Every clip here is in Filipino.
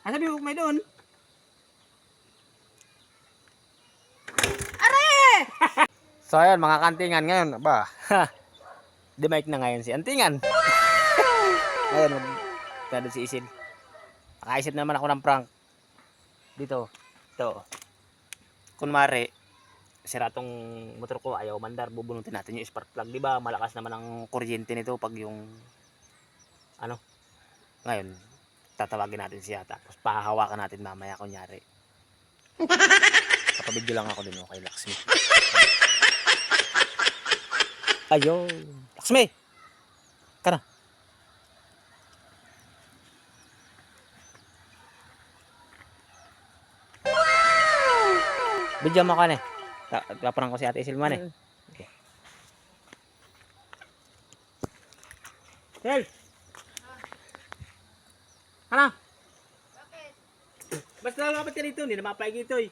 Sabi mo, may doon. So ayun mga kantingan ngayon, ba. Demike na ngayon si Antingan. Ayun, tado si Isil. Nakaisip naman ako ng prank. Dito. Ito. Kunwari, sira tong motor ko, ayaw mandar, bubunutin natin yung spark plug. Di ba malakas naman ang kuryente nito pag yung ano. Ngayon, tatawagin natin siya tapos pahahawakan natin mamaya kunyari. Kapabidyo lang ako din kay Laksmi. Ayun. Laksmi! Kana. Bidyo mo ka na eh. Taparang ko si Ate Isilman eh. Okay. Tel! Ano? Bakit? Basta lalapit ka dito, hindi na mapaig ito eh.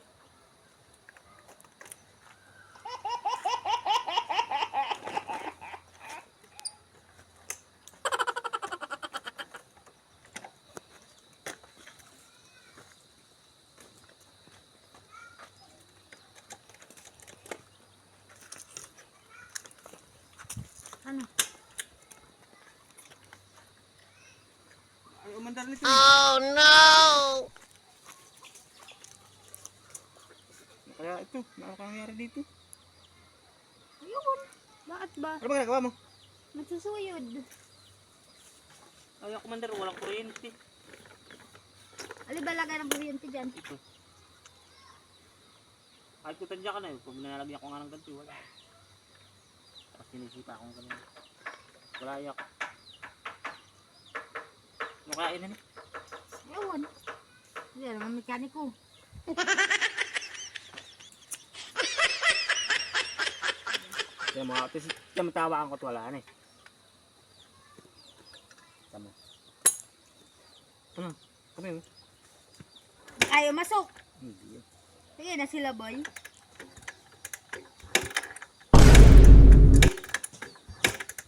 Ano? Ay, umandar nito. Oh no! Kaya ito, ano kang nangyari dito? Ayun. Bakit ba? Ano ba ginagawa mo? Nagsusuyod. Ay, ako mandar, walang kuryente. Ali ba lagay ng kuryente dyan? Ito. Kahit ko tadya ka na yun, pag nilalagyan ko nga ng ganti, wala. Tapos sinisipa akong ganun. Wala yak. Ano kaya ilan eh? Ayun. Hindi naman mekaniko. Kaya mga atis, tamatawa ang kutwalaan eh. Tama. Ano? Kami yun? Ayaw masok. Hindi yun. Sige na sila boy.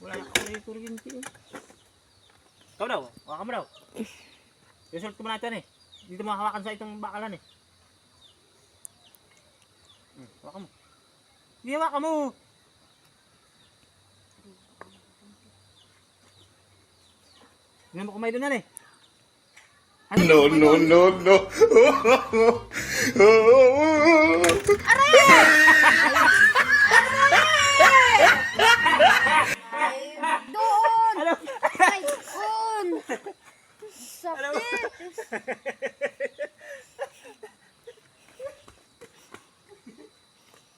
Wala na ako yung kuryente eh. Ikaw daw, hawakan mo daw. Result ko mo natin eh. Dito mo hawakan sa itong bakalan eh. Hawakan mo. Hindi hawakan mo. Hindi mo kumay doon yan eh. No, no, no, no. Ay, doon! Alam, Ay, doon! Sakit!